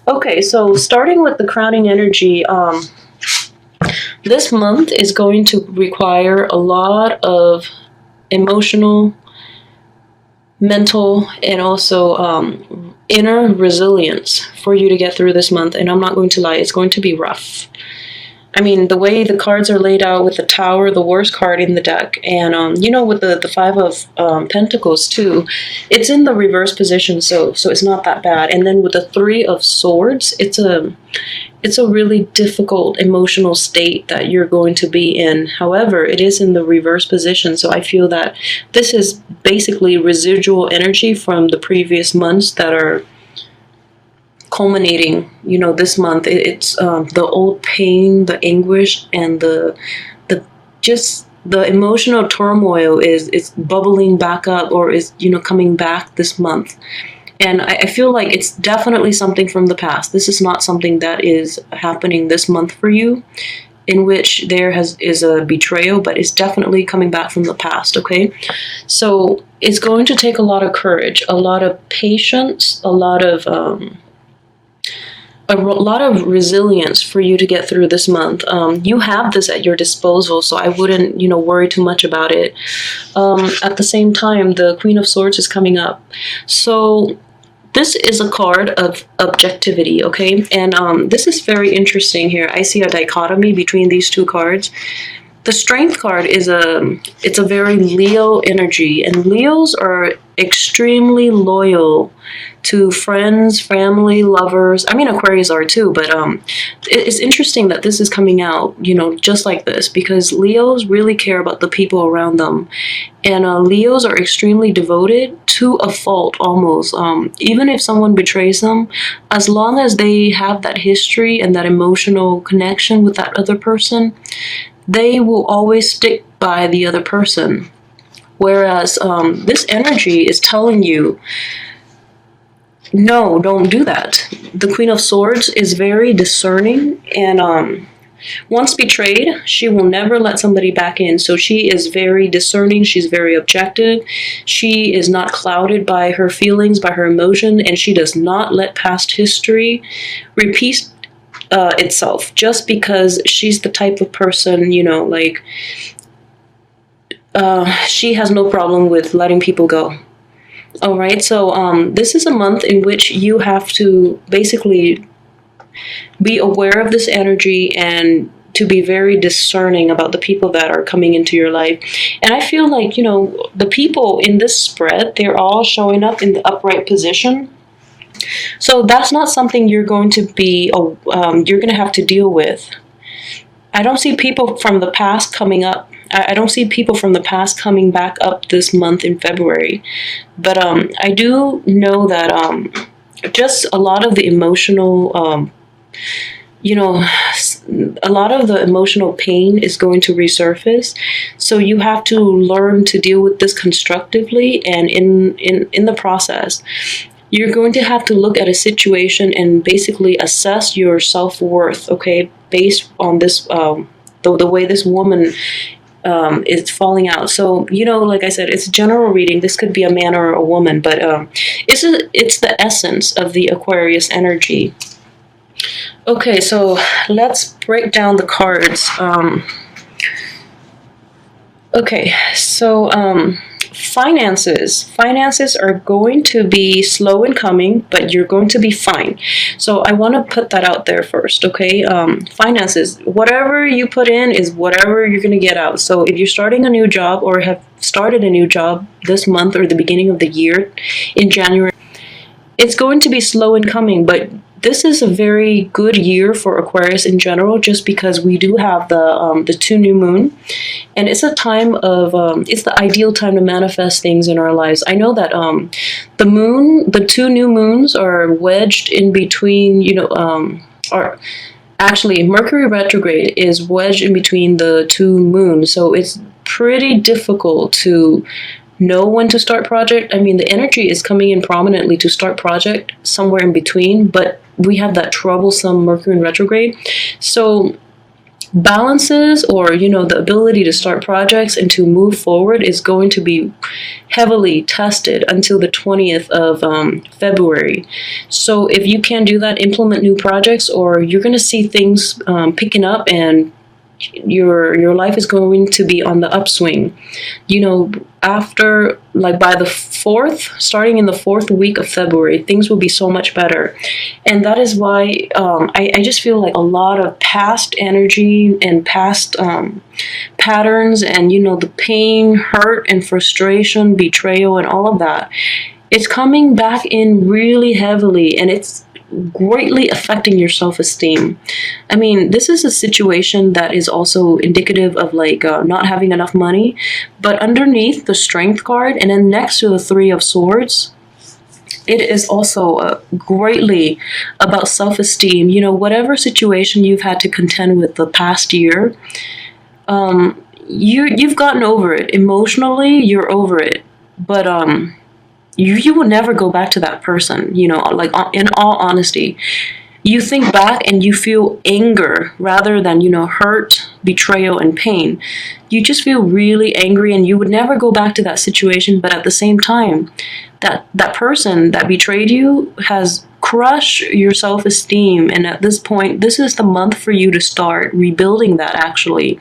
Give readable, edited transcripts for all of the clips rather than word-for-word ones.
Okay, so starting with the crowning energy, this month is going to require a lot of emotional, mental, and also inner resilience for you to get through this month. And I'm not going to lie, it's going to be rough. I mean, the way the cards are laid out with the Tower, the worst card in the deck, and with the Five of Pentacles too, it's in the reverse position, so it's not that bad. And then with the Three of Swords, it's a really difficult emotional state that you're going to be in. However, it is in the reverse position, so I feel that this is basically residual energy from the previous months that are culminating, this month. It's the old pain, the anguish, and the just the emotional turmoil is bubbling back up, or is coming back this month. And I feel like it's definitely something from the past. This is not something that is happening this month for you, in which there is a betrayal, but it's definitely coming back from the past, okay? So it's going to take a lot of courage, a lot of patience, a lot of resilience for you to get through this month. You have this at your disposal, so I wouldn't, worry too much about it. At the same time, the Queen of Swords is coming up. So this is a card of objectivity, okay? And this is very interesting here. I see a dichotomy between these two cards. The Strength card is it's a very Leo energy, and Leos are extremely loyal to friends, family, lovers. I mean, Aquarius are too, but it's interesting that this is coming out, just like this, because Leos really care about the people around them. And Leos are extremely devoted to a fault, almost. Even if someone betrays them, as long as they have that history and that emotional connection with that other person, they will always stick by the other person. Whereas this energy is telling you, no, don't do that. The Queen of Swords is very discerning, and once betrayed, she will never let somebody back in. So she is very discerning. She's very objective. She is not clouded by her feelings, by her emotion, and she does not let past history repeat itself, just because she's the type of person, she has no problem with letting people go. All right, so this is a month in which you have to basically be aware of this energy and to be very discerning about the people that are coming into your life. And I feel like, the people in this spread, they're all showing up in the upright position. So that's not something you're going to have to deal with. I don't see people from the past coming up. I don't see people from the past coming back up this month in February. But I do know that just a lot of the emotional, a lot of the emotional pain is going to resurface. So you have to learn to deal with this constructively, and in the process, you're going to have to look at a situation and basically assess your self-worth, okay, based on this, the way this woman is falling out. So, like I said, it's a general reading. This could be a man or a woman, but it's the essence of the Aquarius energy. Okay, so let's break down the cards. Okay, so finances are going to be slow in coming, but you're going to be fine. So I want to put that out there first, okay? Finances, whatever you put in is whatever you're going to get out. So if you're starting a new job or have started a new job this month or the beginning of the year in January, it's going to be slow in coming, but this is a very good year for Aquarius in general, just because we do have the 2 new moon, and it's a time of it's the ideal time to manifest things in our lives. I know that the 2 new moons are wedged in between, or actually Mercury retrograde is wedged in between the 2 moons, so it's pretty difficult to know when to start project. I mean, the energy is coming in prominently to start project somewhere in between, but we have that troublesome Mercury in retrograde. So balances, or the ability to start projects and to move forward is going to be heavily tested until the 20th of February. So if you can do that, implement new projects, or you're going to see things picking up, and your life is going to be on the upswing. After, like, by the 4th, starting in the 4th week of February, things will be so much better. And that is why I just feel like a lot of past energy and past patterns, and the pain, hurt, and frustration, betrayal, and all of that, it's coming back in really heavily, and it's greatly affecting your self-esteem. I mean, this is a situation that is also indicative of like not having enough money, but underneath the Strength card and then next to the Three of Swords, it is also greatly about self-esteem. Whatever situation you've had to contend with the past year, you've gotten over it. Emotionally, you're over it, but you will never go back to that person, like, in all honesty. You think back and you feel anger rather than, hurt, betrayal, and pain. You just feel really angry, and you would never go back to that situation, but at the same time, that person that betrayed you has crushed your self-esteem, and at this point, this is the month for you to start rebuilding that, actually.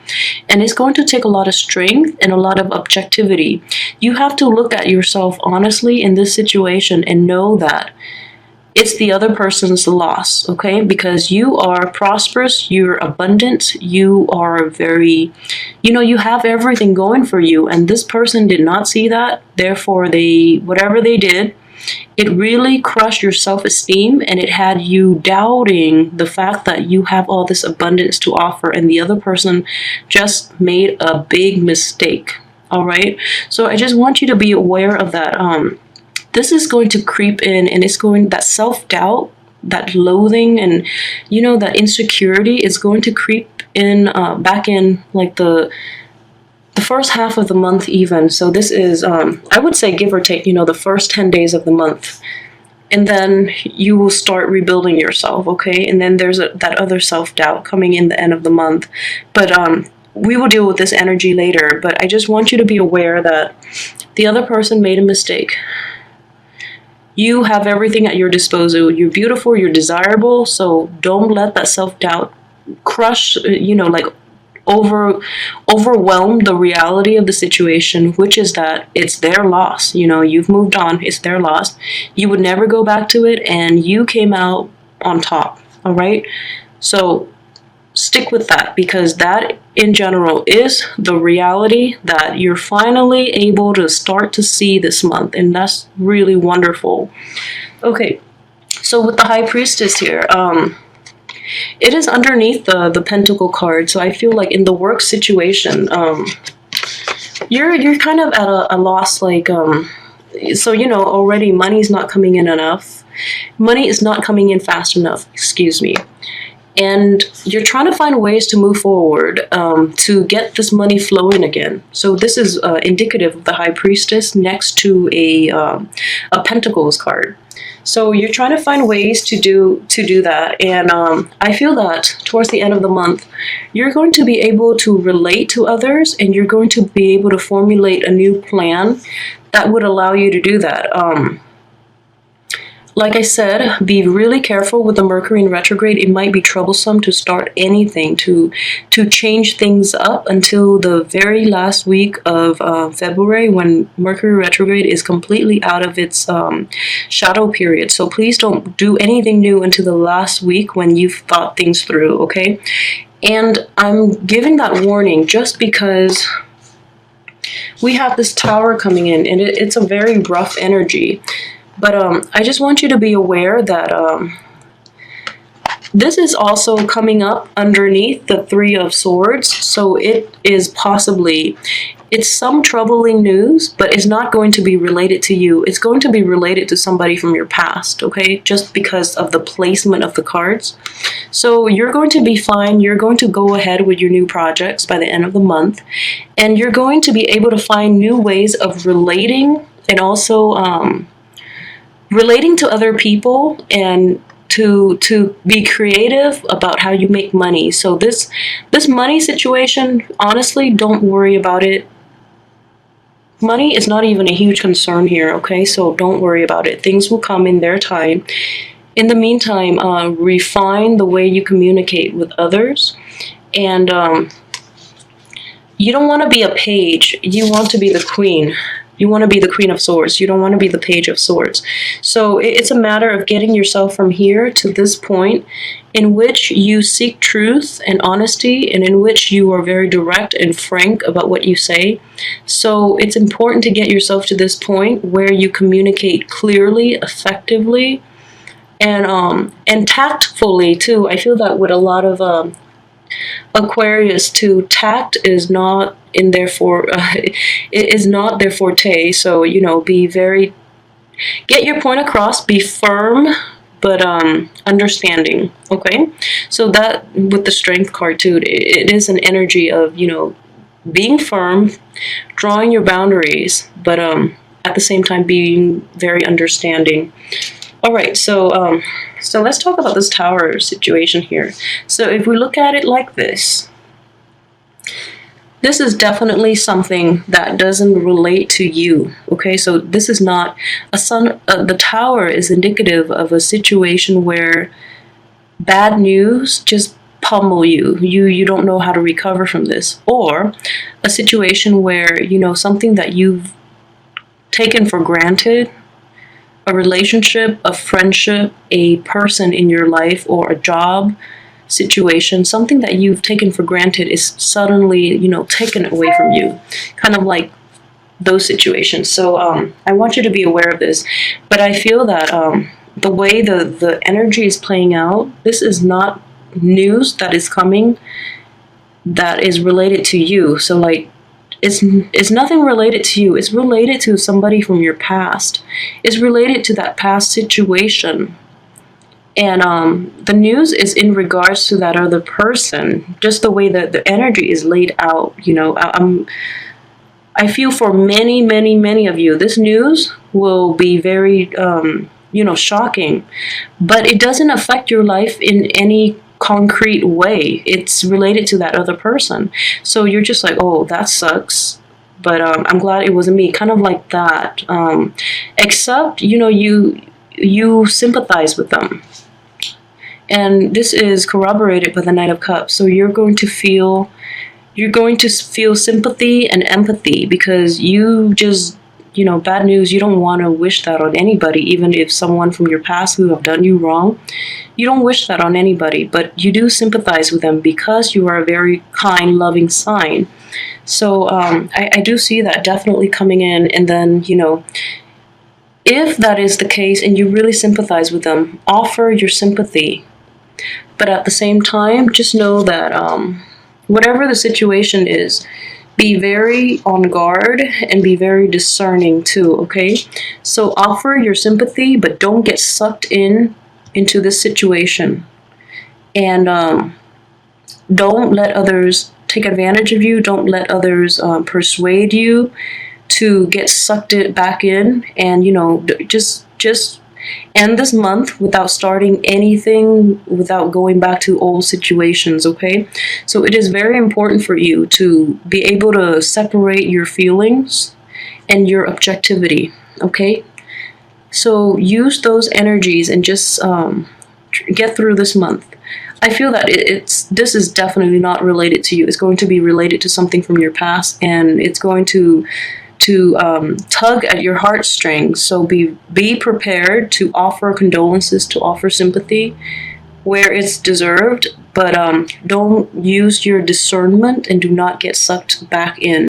And it's going to take a lot of strength and a lot of objectivity. You have to look at yourself honestly in this situation and know that it's the other person's loss, okay? Because you are prosperous, you're abundant, you are very, you have everything going for you, and this person did not see that. Therefore, whatever they did, it really crushed your self-esteem, and it had you doubting the fact that you have all this abundance to offer, and the other person just made a big mistake, all right? So I just want you to be aware of that. This is going to creep in, and that self-doubt, that loathing, and that insecurity is going to creep in back in like the first half of the month even. So this is I would say, give or take, the first 10 days of the month, and then you will start rebuilding yourself, okay? And then there's that other self-doubt coming in the end of the month, but we will deal with this energy later. But I just want you to be aware that the other person made a mistake. You have everything at your disposal. You're beautiful, you're desirable, so don't let that self-doubt crush, like overwhelm the reality of the situation, which is that it's their loss. You've moved on, it's their loss. You would never go back to it, and you came out on top, all right? So stick with that, because that in general is the reality that you're finally able to start to see this month, and that's really wonderful. Okay, so with the High Priestess here, it is underneath the Pentacle card, so I feel like in the work situation, you're kind of at a loss, like, so already money's not coming in enough. Money is not coming in fast enough, excuse me. And you're trying to find ways to move forward to get this money flowing again. So this is indicative of the High Priestess next to a Pentacles card. So you're trying to find ways to do that, and I feel that towards the end of the month, you're going to be able to relate to others, and you're going to be able to formulate a new plan that would allow you to do that. Like I said, be really careful with the Mercury in retrograde. It might be troublesome to start anything, to change things up until the very last week of February, when Mercury retrograde is completely out of its shadow period. So please don't do anything new until the last week when you've thought things through, okay? And I'm giving that warning just because we have this Tower coming in, and it's a very rough energy. But I just want you to be aware that this is also coming up underneath the Three of Swords. So it is possibly, it's some troubling news, but it's not going to be related to you. It's going to be related to somebody from your past, okay? Just because of the placement of the cards. So you're going to be fine. You're going to go ahead with your new projects by the end of the month. And you're going to be able to find new ways of relating, and also relating to other people, and to be creative about how you make money. So this money situation, honestly, don't worry about it. Money is not even a huge concern here, okay? So don't worry about it. Things will come in their time. In the meantime, refine the way you communicate with others. And you don't want to be a page. You want to be the queen. You want to be the Queen of Swords. You don't want to be the Page of Swords. So it's a matter of getting yourself from here to this point in which you seek truth and honesty, and in which you are very direct and frank about what you say. So it's important to get yourself to this point where you communicate clearly, effectively, and tactfully too. I feel that with a lot of Aquarius too, tact is not in their it is not their forte. So be very, get your point across, be firm but understanding. Okay, so that with the Strength card too, it is an energy of being firm, drawing your boundaries, but at the same time being very understanding. All right, so let's talk about this Tower situation here. So if we look at it like this is definitely something that doesn't relate to you, okay? So this is not a sun. The Tower is indicative of a situation where bad news just pummel you. You don't know how to recover from this, or a situation where something that you've taken for granted, a relationship, a friendship, a person in your life, or a job situation, something that you've taken for granted is suddenly, taken away from you. Kind of like those situations. So I want you to be aware of this. But I feel that the way the energy is playing out, this is not news that is coming that is related to you. So like, it's nothing related to you. It's related to somebody from your past. It's related to that past situation. And the news is in regards to that other person. Just the way that the energy is laid out, I feel for many of you, this news will be very, shocking. But it doesn't affect your life in any concrete way. It's related to that other person. So you're just like, oh, that sucks, but I'm glad it wasn't me. Kind of like that. Except, you sympathize with them. And this is corroborated by the Knight of Cups. So you're going to feel sympathy and empathy, because you just, bad news, you don't want to wish that on anybody, even if someone from your past who have done you wrong. You don't wish that on anybody, but you do sympathize with them because you are a very kind, loving sign. So I do see that definitely coming in. And then, if that is the case and you really sympathize with them, offer your sympathy. But at the same time, just know that whatever the situation is, be very on guard and be very discerning too, okay? So offer your sympathy, but don't get sucked into this situation. And don't let others take advantage of you. Don't let others persuade you to get sucked back in. And, just end this month without starting anything, without going back to old situations, okay? So it is very important for you to be able to separate your feelings and your objectivity, okay? So use those energies and just get through this month. I feel that this is definitely not related to you. It's going to be related to something from your past, and it's going to tug at your heartstrings. So be prepared to offer condolences, to offer sympathy where it's deserved, but don't use your discernment and do not get sucked back in.